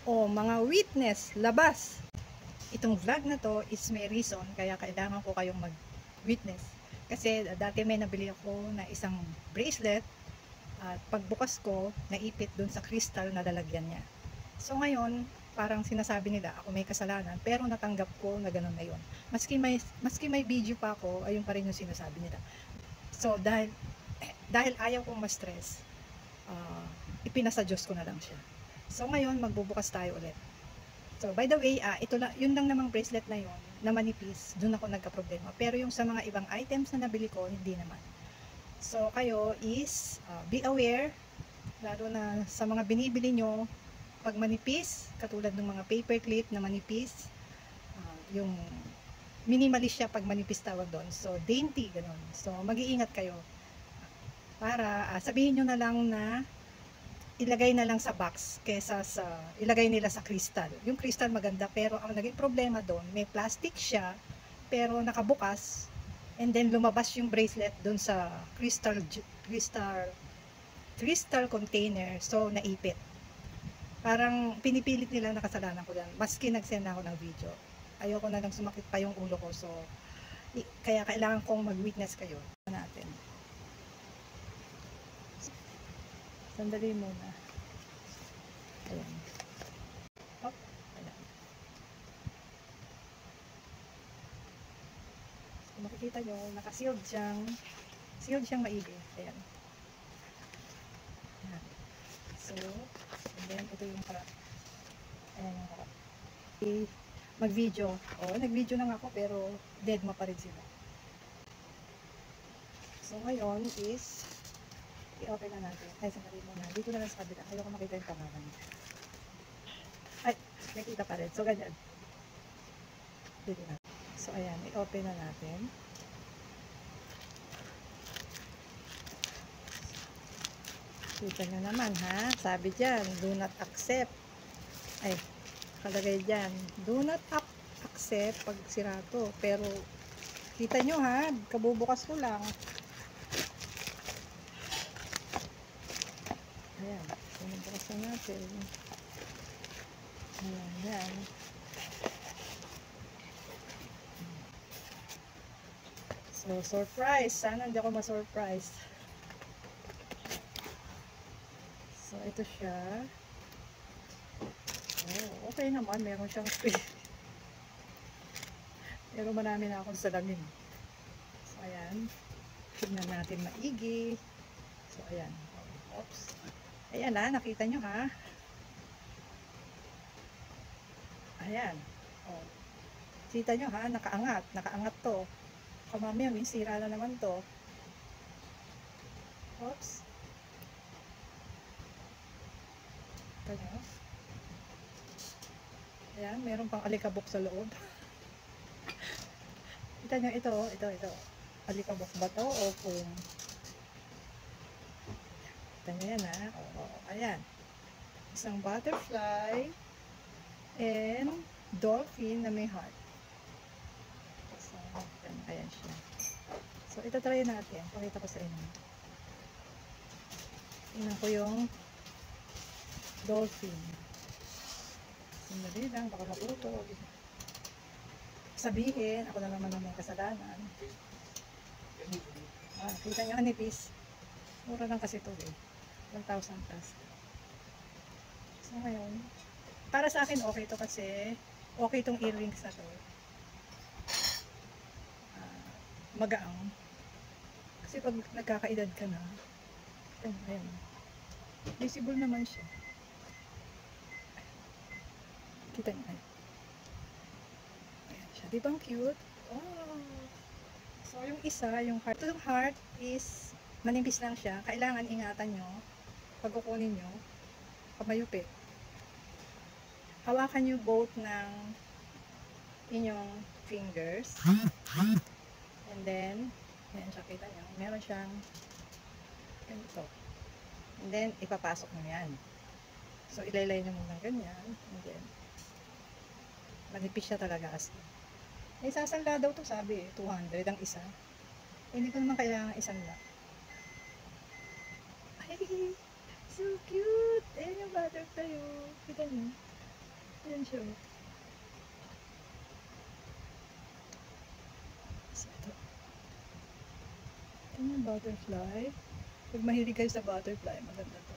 O mga witness, labas. Itong vlog na to is may reason kaya kailangan ko kayong mag-witness. Kasi dati may nabili ako na isang bracelet at pagbukas ko, naipit dun sa crystal na lalagyan niya. So ngayon, parang sinasabi nila ako may kasalanan pero natanggap ko na ganun na yun. Maski may video pa ako, ayun pa rin yung sinasabi nila. So dahil ayaw kong ma-stress, ipinasa Diyos ko na lang siya. So ngayon, magbubukas tayo ulit. So by the way, yun lang namang bracelet na yun, na manipis, dun ako nagka-problema. Pero yung sa mga ibang items na nabili ko, hindi naman. So kayo is, be aware, lalo na sa mga binibili nyo, pag manipis, katulad ng mga paper clip na manipis, yung minimalist siya pag manipis tawag doon. So dainty, ganun. So mag-iingat kayo. Para sabihin nyo na lang na ilagay na lang sa box kesa sa ilagay nila sa crystal. Yung crystal maganda pero ang naging problema doon, may plastic siya pero nakabukas and then lumabas yung bracelet doon sa crystal container, so naipit. Parang pinipilit nila na kasalanan ko yan. Maski nag-send ako ng video. Ayoko na lang sumakit pa yung ulo ko, so kaya kailangan kong mag-witness kayo natin. Sandali muna. Ayan. Oh, ayan. So, makikita nyo, naka-sealed siyang maigi. Ayan. Ayan. So, and then, ito yung harap. Ayan yung harap. Mag-video. Nag-video na nga ako, pero dead ma pa rin sila. So, ngayon is, i-open na natin. Ay, sandali muna. Dito na lang sa kabila. Ayaw ko makita yung pangalan. Ay, nakita pa rin. So, ganyan. Dito na. So, ayan. I-open na natin. Kita nyo naman, ha? Sabi dyan, do not accept. Ay, kalagay dyan, do not accept pag sirato. Pero, kita nyo, ha? Kabubukas ko lang. Ayan, sinubukas na natin. Ayan, yan. So, surprise. Sana hindi ako ma-surprise. So, ito siya. Oh, okay naman. Meron siyang space. Pero marami na akong salamin. So, ayan. Tignan natin maigi. So, ayan. Oops. Ayan na, nakita nyo ha. Ayan. Oh. Kita nyo ha, nakaangat. Nakaangat to. Mamaya, may sira na naman to. Oops. Kita nyo. Ayan, meron pang alikabok sa loob. Kita nyo, ito. Alikabok ba to? O kung... Kita nyo yan ha. Ayan. Isang butterfly and dolphin na may heart. So, ayan siya. So, ito try natin. Pakita ko sa inyo. Tingnan ko yung dolphin. Sandali lang, baka matuto. Sabihin, ako na naman ang may kasalanan. Kita nyo, nipis. Mura lang kasi ito eh. 1,000 plus. So, ngayon, para sa akin okay to kasi okay itong earrings na to. Magaang. Kasi pag nagkakaedad ka na, ayan, visible naman siya. Kita niyo. Ayan siya. Di ba ang cute? Oh. So, yung isa, yung heart. Itong heart is manipis lang siya. Kailangan ingatan nyo. Pag kukunin nyo, pamayupi. Hawakan nyo both ng inyong fingers. And then, ayan siya, kita nyo. Meron siyang ganito. And then, ipapasok nyo yan. So, ilaylay nyo muna ganyan. And then, manipis siya talaga as in. Eh, sasangla daw to sabi eh, 200 ang isa. Eh, hindi ko naman kailangan isang la. Ay, so cute! Ayan yung butterfly oh. Kita nyo. Ayan siya. So, ito. Ito yung butterfly. Pag mahilig kayo sa butterfly, maganda to.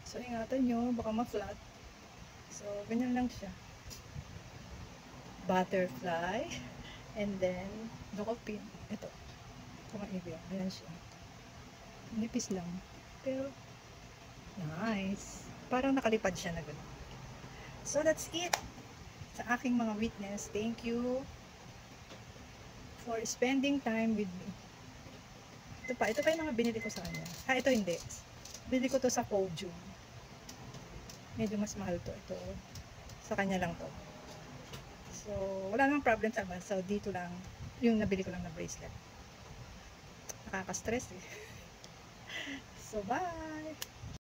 So, ingatan nyo, baka ma-flat. So, ganyan lang siya. Butterfly. And then, dokopin. Ito. Kumaibig. Ayan siya. Nipis lang. Pero, nice. Parang nakalipad siya na gano'n. So, that's it. Sa aking mga witness, thank you for spending time with me. Ito pa yung mga binili ko sa kanya. Ito hindi. Binili ko to sa Podium. Medyo mas mahal to. Ito, sa kanya lang to. So, wala namang problem sa man. So, dito lang, yung nabili ko lang na bracelet. Nakaka-stress eh. So, bye!